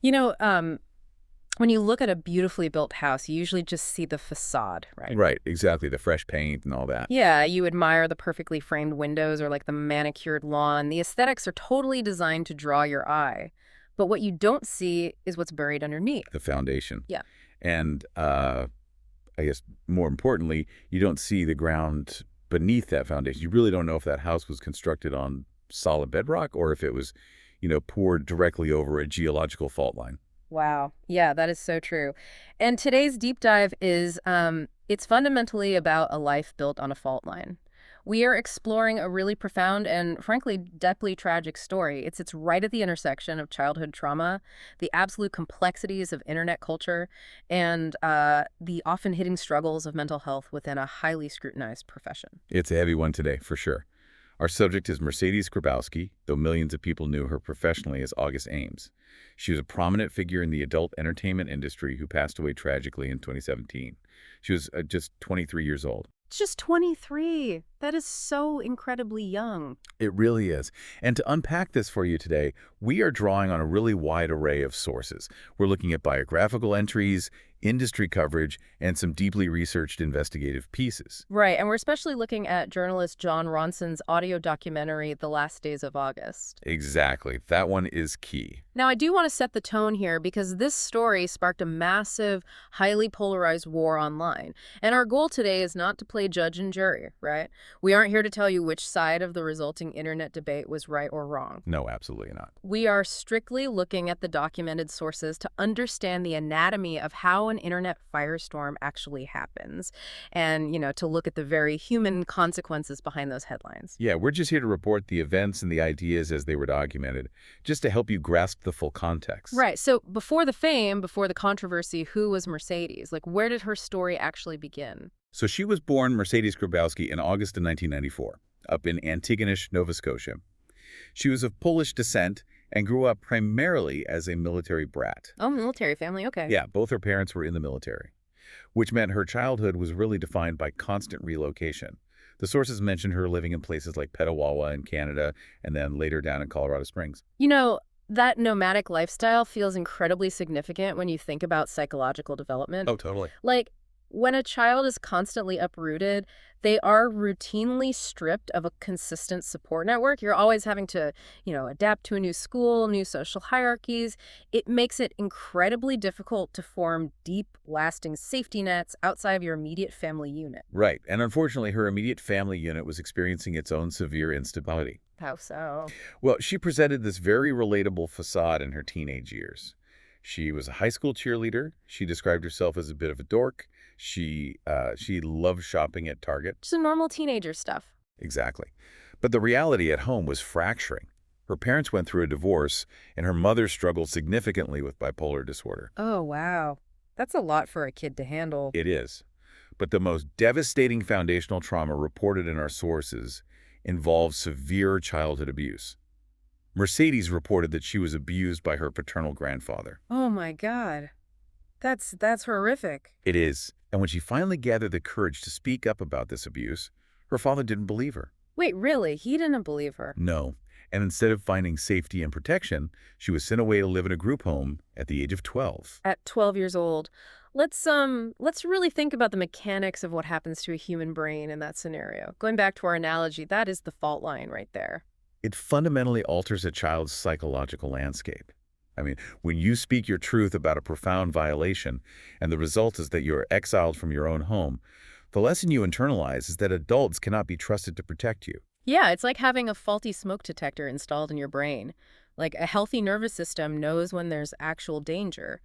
You know, when you look at a beautifully built house, you usually just see the facade, right? Right, exactly. The fresh paint and all that. Yeah, you admire the perfectly framed windows or like the manicured lawn. The aesthetics are totally designed to draw your eye. But what you don't see is what's buried underneath. The foundation. Yeah. And I guess more importantly, you don't see the ground beneath that foundation. You really don't know if that house was constructed on solid bedrock or if it was, poured directly over a geological fault line. Wow. Yeah, that is so true. And today's deep dive is it's fundamentally about a life built on a fault line. We are exploring a really profound and frankly deeply tragic story. It's right at the intersection of childhood trauma, the absolute complexities of internet culture, and the often hidden struggles of mental health within a highly scrutinized profession. It's a heavy one today, for sure. Our subject is Mercedes Grabowski, though millions of people knew her professionally as August Ames. She was a prominent figure in the adult entertainment industry who passed away tragically in 2017. She was just 23 years old. It's just 23. That is so incredibly young. It really is. And to unpack this for you today, we are drawing on a really wide array of sources. We're looking at biographical entries, industry coverage, and some deeply researched investigative pieces. Right, and we're especially looking at journalist John Ronson's audio documentary, The Last Days of August. Exactly. That one is key. Now, I do want to set the tone here because this story sparked a massive, highly polarized war online. And our goal today is not to play judge and jury, right? We aren't here to tell you which side of the resulting internet debate was right or wrong. No, absolutely not. We are strictly looking at the documented sources to understand the anatomy of how an internet firestorm actually happens and, to look at the very human consequences behind those headlines. Yeah, we're just here to report the events and the ideas as they were documented, just to help you grasp the full context. Right. So before the fame, before the controversy, who was Mercedes? Like, where did her story actually begin? So she was born Mercedes Grabowski in August of 1994, up in Antigonish, Nova Scotia. She was of Polish descent and grew up primarily as a military brat. Oh, military family. Okay. Yeah, both her parents were in the military, which meant her childhood was really defined by constant relocation. The sources mentioned her living in places like Petawawa in Canada and then later down in Colorado Springs. That nomadic lifestyle feels incredibly significant when you think about psychological development. Oh, totally. Like, when a child is constantly uprooted, they are routinely stripped of a consistent support network. You're always having to, adapt to a new school, new social hierarchies. It makes it incredibly difficult to form deep, lasting safety nets outside of your immediate family unit. Right. And unfortunately, her immediate family unit was experiencing its own severe instability. How so? Well, she presented this very relatable facade in her teenage years. She was a high school cheerleader. She described herself as a bit of a dork. She loved shopping at Target. Just normal teenager stuff. Exactly. But the reality at home was fracturing. Her parents went through a divorce, and her mother struggled significantly with bipolar disorder. Oh, wow. That's a lot for a kid to handle. It is. But the most devastating foundational trauma reported in our sources involved severe childhood abuse. Mercedes reported that she was abused by her paternal grandfather. Oh, my God. That's horrific. It is. And when she finally gathered the courage to speak up about this abuse, her father didn't believe her. Wait, really? He didn't believe her? No. And instead of finding safety and protection, she was sent away to live in a group home at the age of 12. At 12 years old. Let's really think about the mechanics of what happens to a human brain in that scenario. Going back to our analogy, that is the fault line right there. It fundamentally alters a child's psychological landscape. I mean, when you speak your truth about a profound violation, and the result is that you're exiled from your own home, the lesson you internalize is that adults cannot be trusted to protect you. Yeah, it's like having a faulty smoke detector installed in your brain. Like, a healthy nervous system knows when there's actual danger.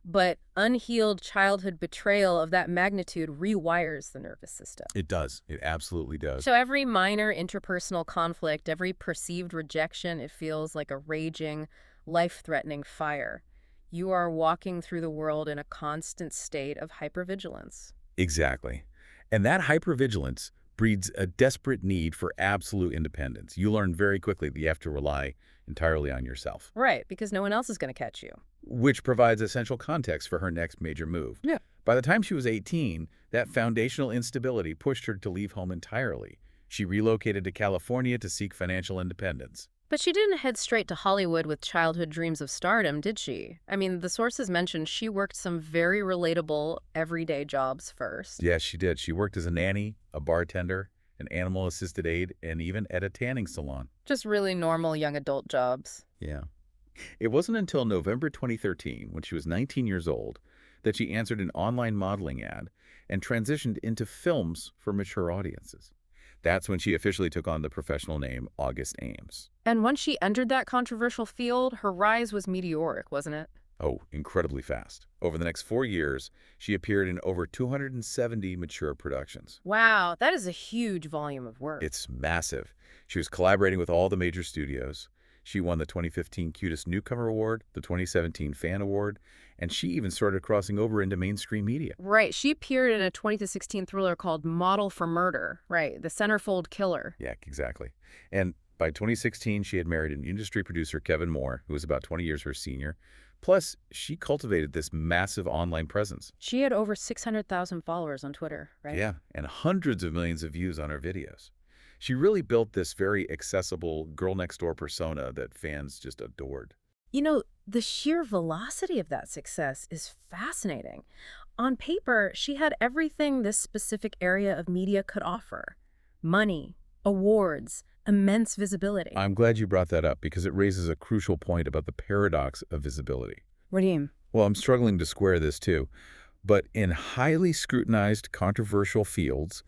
But unhealed childhood betrayal of that magnitude rewires the nervous system. It does. It absolutely does. So every minor interpersonal conflict, every perceived rejection, it feels like a raging, life-threatening fire. You are walking through the world in a constant state of hypervigilance. Exactly. And that hypervigilance breeds a desperate need for absolute independence. You learn very quickly that you have to rely entirely on yourself. Right, because no one else is going to catch you. Which provides essential context for her next major move. Yeah. By the time she was 18, that foundational instability pushed her to leave home entirely. She relocated to California to seek financial independence. But she didn't head straight to Hollywood with childhood dreams of stardom, did she? I mean, the sources mentioned she worked some very relatable, everyday jobs first. Yeah, she did. She worked as a nanny, a bartender, an animal-assisted aide, and even at a tanning salon. Just really normal young adult jobs. Yeah. It wasn't until November 2013, when she was 19 years old, that she answered an online modeling ad and transitioned into films for mature audiences. That's when she officially took on the professional name August Ames. And once she entered that controversial field, her rise was meteoric, wasn't it? Oh, incredibly fast. Over the next 4 years, she appeared in over 270 mature productions. Wow, that is a huge volume of work. It's massive. She was collaborating with all the major studios. She won the 2015 Cutest Newcomer Award, the 2017 Fan Award, and she even started crossing over into mainstream media. Right, she appeared in a 2016 thriller called Model for Murder. Right, the centerfold killer. Yeah, exactly. And by 2016, she had married an industry producer, Kevin Moore, who was about 20 years her senior. Plus, she cultivated this massive online presence. She had over 600,000 followers on Twitter, right? Yeah, and hundreds of millions of views on her videos. She really built this very accessible girl-next-door persona that fans just adored. You know, the sheer velocity of that success is fascinating. On paper, she had everything this specific area of media could offer: money, awards, immense visibility. I'm glad you brought that up because it raises a crucial point about the paradox of visibility. What do you mean? Well, I'm struggling to square this too, but in highly scrutinized, controversial fields,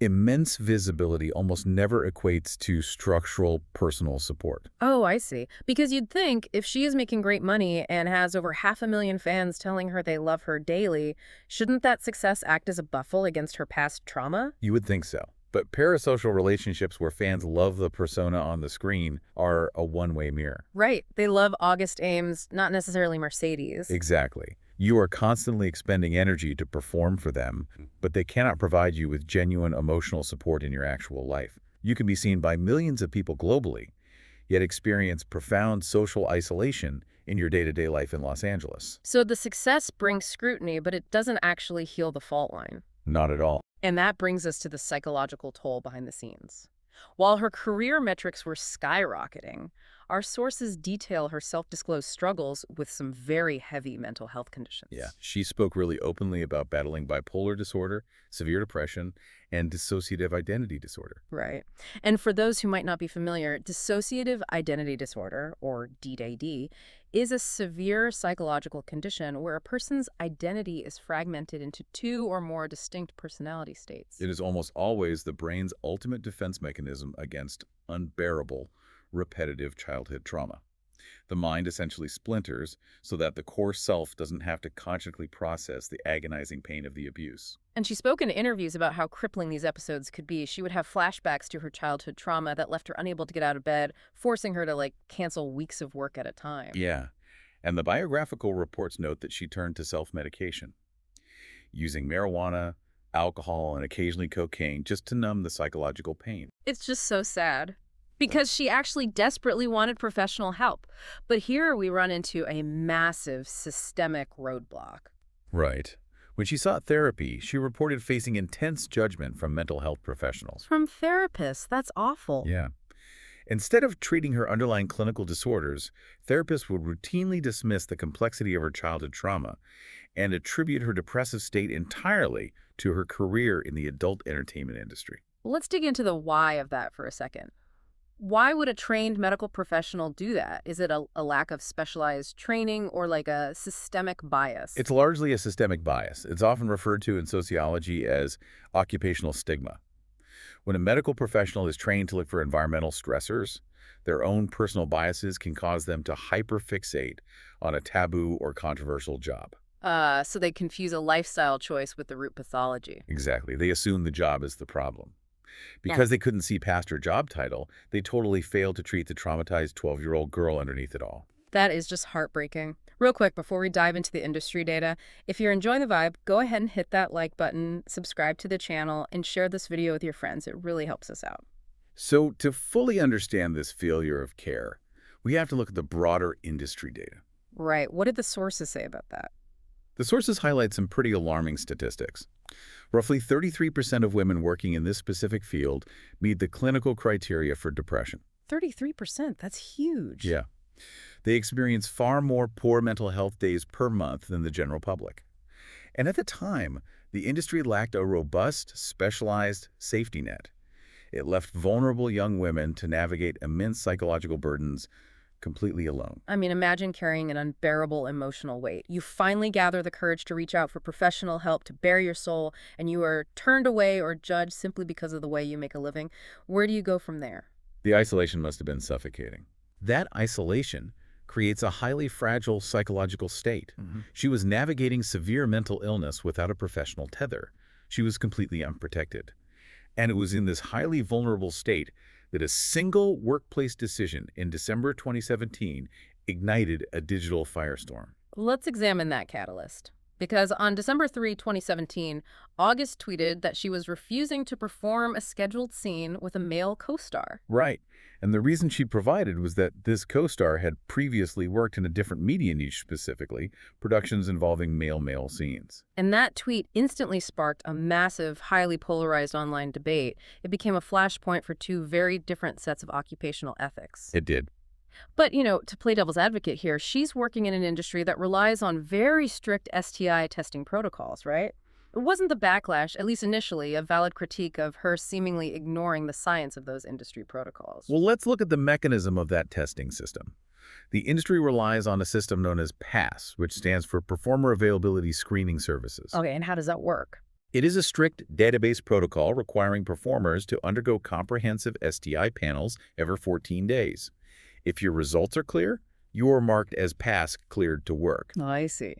immense visibility almost never equates to structural personal support. Oh, I see. Because you'd think if she is making great money and has over 500,000 fans telling her they love her daily, shouldn't that success act as a buffel against her past trauma? You would think so. But parasocial relationships where fans love the persona on the screen are a one-way mirror. Right. They love August Ames, not necessarily Mercedes. Exactly. You are constantly expending energy to perform for them, but they cannot provide you with genuine emotional support in your actual life. You can be seen by millions of people globally, yet experience profound social isolation in your day-to-day life in Los Angeles. So the success brings scrutiny, but it doesn't actually heal the fault line. Not at all. And that brings us to the psychological toll behind the scenes. While her career metrics were skyrocketing, our sources detail her self-disclosed struggles with some very heavy mental health conditions. Yeah, she spoke really openly about battling bipolar disorder, severe depression, and dissociative identity disorder. Right. And for those who might not be familiar, dissociative identity disorder, or DID, is a severe psychological condition where a person's identity is fragmented into two or more distinct personality states. It is almost always the brain's ultimate defense mechanism against unbearable, repetitive childhood trauma. The mind essentially splinters so that the core self doesn't have to consciously process the agonizing pain of the abuse. And she spoke in interviews about how crippling these episodes could be. She would have flashbacks to her childhood trauma that left her unable to get out of bed, forcing her to, cancel weeks of work at a time. Yeah, and the biographical reports note that she turned to self-medication, using marijuana, alcohol, and occasionally cocaine just to numb the psychological pain. It's just so sad, because she actually desperately wanted professional help. But here we run into a massive systemic roadblock. Right. When she sought therapy, she reported facing intense judgment from mental health professionals. From therapists, that's awful. Yeah. Instead of treating her underlying clinical disorders, therapists would routinely dismiss the complexity of her childhood trauma and attribute her depressive state entirely to her career in the adult entertainment industry. Let's dig into the why of that for a second. Why would a trained medical professional do that? Is it a lack of specialized training or a systemic bias? It's largely a systemic bias. It's often referred to in sociology as occupational stigma. When a medical professional is trained to look for environmental stressors, their own personal biases can cause them to hyperfixate on a taboo or controversial job. So they confuse a lifestyle choice with the root pathology. Exactly. They assume the job is the problem. Because they couldn't see past her job title, they totally failed to treat the traumatized 12-year-old girl underneath it all. That is just heartbreaking. Real quick, before we dive into the industry data, if you're enjoying the vibe, go ahead and hit that like button, subscribe to the channel, and share this video with your friends. It really helps us out. So to fully understand this failure of care, we have to look at the broader industry data. Right. What did the sources say about that? The sources highlight some pretty alarming statistics. Roughly 33% of women working in this specific field meet the clinical criteria for depression. 33%, that's huge. Yeah. They experience far more poor mental health days per month than the general public. And at the time, the industry lacked a robust, specialized safety net. It left vulnerable young women to navigate immense psychological burdens completely alone. I mean, imagine carrying an unbearable emotional weight. You finally gather the courage to reach out for professional help to bare your soul, and you are turned away or judged simply because of the way you make a living. Where do you go from there? The isolation must have been suffocating. That isolation creates a highly fragile psychological state. She was navigating severe mental illness without a professional tether. She was completely unprotected. And it was in this highly vulnerable state that a single workplace decision in December 2017 ignited a digital firestorm. Let's examine that catalyst. Because on December 3, 2017, August tweeted that she was refusing to perform a scheduled scene with a male co-star. Right. And the reason she provided was that this co-star had previously worked in a different media niche, specifically productions involving male-male scenes. And that tweet instantly sparked a massive, highly polarized online debate. It became a flashpoint for two very different sets of occupational ethics. It did. But, to play devil's advocate here, she's working in an industry that relies on very strict STI testing protocols, right? It wasn't the backlash, at least initially, a valid critique of her seemingly ignoring the science of those industry protocols. Well, let's look at the mechanism of that testing system. The industry relies on a system known as PASS, which stands for Performer Availability Screening Services. Okay, and how does that work? It is a strict database protocol requiring performers to undergo comprehensive STI panels every 14 days. If your results are clear, you are marked as pass cleared to work. Oh, I see.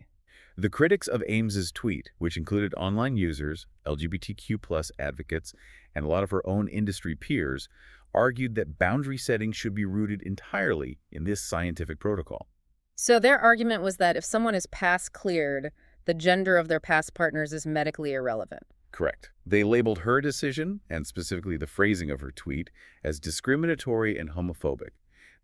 The critics of Ames's tweet, which included online users, LGBTQ+ advocates, and a lot of her own industry peers, argued that boundary setting should be rooted entirely in this scientific protocol. So their argument was that if someone is pass cleared, the gender of their past partners is medically irrelevant. Correct. They labeled her decision, and specifically the phrasing of her tweet, as discriminatory and homophobic.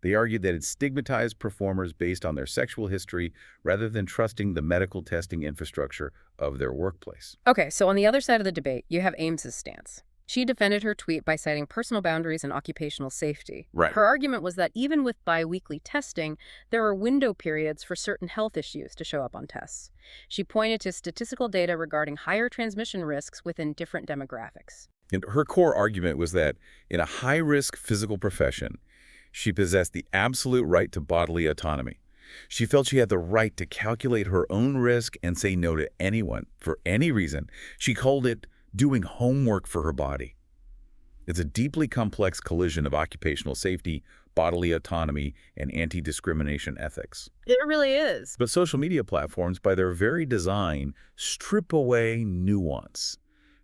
They argued that it stigmatized performers based on their sexual history rather than trusting the medical testing infrastructure of their workplace. Okay, so on the other side of the debate, you have Ames's stance. She defended her tweet by citing personal boundaries and occupational safety. Right. Her argument was that even with biweekly testing, there are window periods for certain health issues to show up on tests. She pointed to statistical data regarding higher transmission risks within different demographics. And her core argument was that in a high-risk physical profession, she possessed the absolute right to bodily autonomy. She felt she had the right to calculate her own risk and say no to anyone for any reason. She called it doing homework for her body. It's a deeply complex collision of occupational safety, bodily autonomy, and anti-discrimination ethics. It really is. But social media platforms, by their very design, strip away nuance.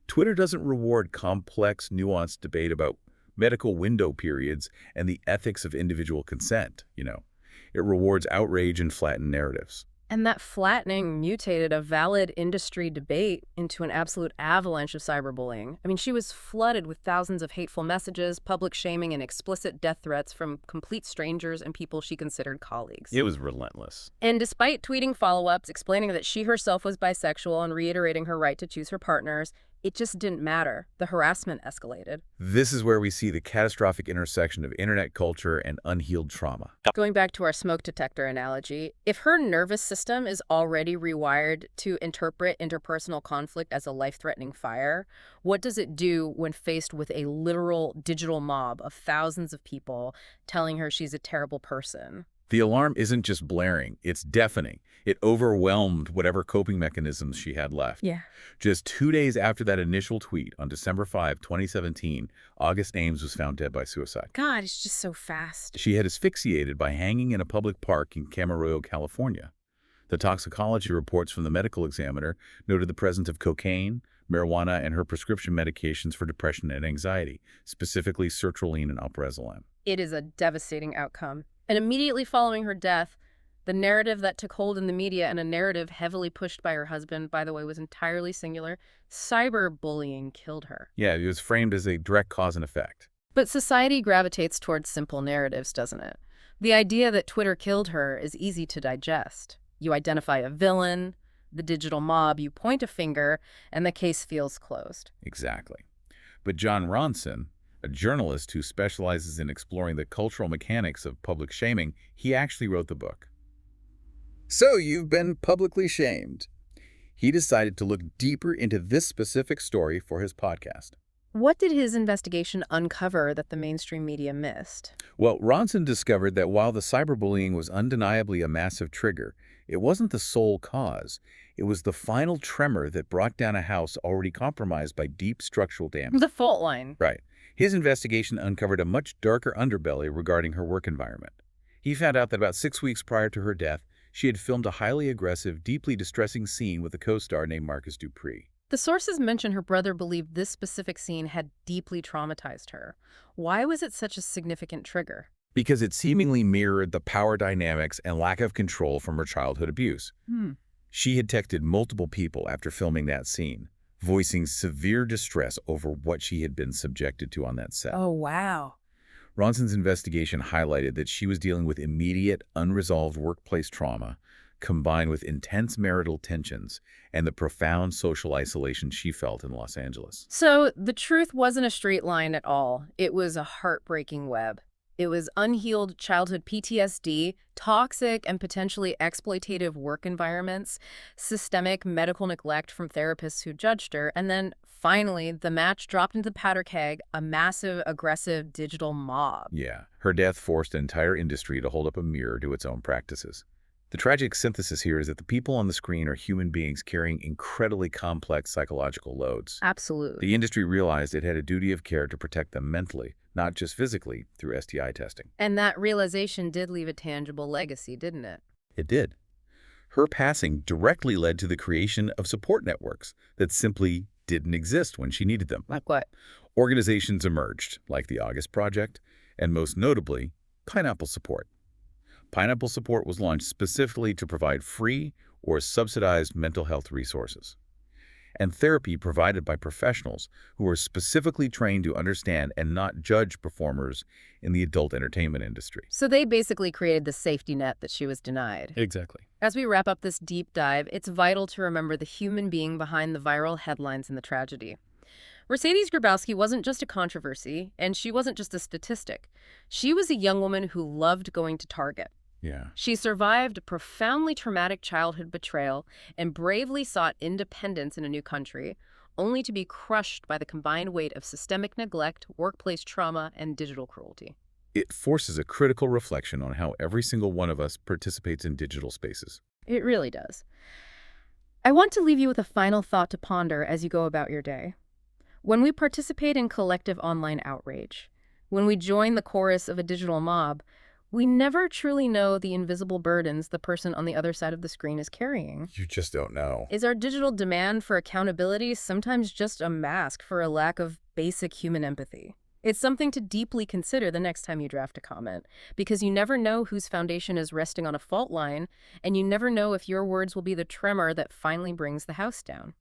Twitter doesn't reward complex, nuanced debate about medical window periods and the ethics of individual consent, It rewards outrage and flattened narratives. And that flattening mutated a valid industry debate into an absolute avalanche of cyberbullying. I mean, she was flooded with thousands of hateful messages, public shaming, and explicit death threats from complete strangers and people she considered colleagues. It was relentless. And despite tweeting follow-ups explaining that she herself was bisexual and reiterating her right to choose her partners, it just didn't matter. The harassment escalated. This is where we see the catastrophic intersection of internet culture and unhealed trauma. Going back to our smoke detector analogy, if her nervous system is already rewired to interpret interpersonal conflict as a life-threatening fire, what does it do when faced with a literal digital mob of thousands of people telling her she's a terrible person? The alarm isn't just blaring, it's deafening. It overwhelmed whatever coping mechanisms she had left. Yeah. Just 2 days after that initial tweet, on December 5, 2017, August Ames was found dead by suicide. God, it's just so fast. She had asphyxiated by hanging in a public park in Camarillo, California. The toxicology reports from the medical examiner noted the presence of cocaine, marijuana, and her prescription medications for depression and anxiety, specifically sertraline and alprazolam. It is a devastating outcome. And immediately following her death, the narrative that took hold in the media, and a narrative heavily pushed by her husband, by the way, was entirely singular. Cyberbullying killed her. Yeah, it was framed as a direct cause and effect. But society gravitates towards simple narratives, doesn't it? The idea that Twitter killed her is easy to digest. You identify a villain, the digital mob, you point a finger, and the case feels closed. Exactly. But John Ronson, a journalist who specializes in exploring the cultural mechanics of public shaming. He actually wrote the book. So you've been publicly shamed. He decided to look deeper into this specific story for his podcast. What did his investigation uncover that the mainstream media missed? Well, Ronson discovered that while the cyberbullying was undeniably a massive trigger, it wasn't the sole cause. It was the final tremor that brought down a house already compromised by deep structural damage. The fault line. Right. His investigation uncovered a much darker underbelly regarding her work environment. He found out that about 6 weeks prior to her death, she had filmed a highly aggressive, deeply distressing scene with a co-star named Marcus Dupree. The sources mention her brother believed this specific scene had deeply traumatized her. Why was it such a significant trigger? Because it seemingly mirrored the power dynamics and lack of control from her childhood abuse. She had texted multiple people after filming that scene, voicing severe distress over what she had been subjected to on that set. Oh, wow. Ronson's investigation highlighted that she was dealing with immediate, unresolved workplace trauma, combined with intense marital tensions and the profound social isolation she felt in Los Angeles. So the truth wasn't a straight line at all. It was a heartbreaking web. It was unhealed childhood PTSD, toxic and potentially exploitative work environments, systemic medical neglect from therapists who judged her, and then finally the match dropped into the powder keg, a massive, aggressive digital mob. Yeah, her death forced an entire industry to hold up a mirror to its own practices. The tragic synthesis here is that the people on the screen are human beings carrying incredibly complex psychological loads. Absolutely. The industry realized it had a duty of care to protect them mentally, not just physically, through STI testing. And that realization did leave a tangible legacy, didn't it? It did. Her passing directly led to the creation of support networks that simply didn't exist when she needed them. Like what? Organizations emerged, like the August Project, and most notably, Pineapple Support. Pineapple Support was launched specifically to provide free or subsidized mental health resources and therapy provided by professionals who are specifically trained to understand and not judge performers in the adult entertainment industry. So they basically created the safety net that she was denied. Exactly. As we wrap up this deep dive, it's vital to remember the human being behind the viral headlines and the tragedy. Mercedes Grabowski wasn't just a controversy, and she wasn't just a statistic. She was a young woman who loved going to Target. Yeah. She survived a profoundly traumatic childhood betrayal and bravely sought independence in a new country, only to be crushed by the combined weight of systemic neglect, workplace trauma, and digital cruelty. It forces a critical reflection on how every single one of us participates in digital spaces. It really does. I want to leave you with a final thought to ponder as you go about your day. When we participate in collective online outrage, when we join the chorus of a digital mob, we never truly know the invisible burdens the person on the other side of the screen is carrying. You just don't know. Is our digital demand for accountability sometimes just a mask for a lack of basic human empathy? It's something to deeply consider the next time you draft a comment, because you never know whose foundation is resting on a fault line, and you never know if your words will be the tremor that finally brings the house down.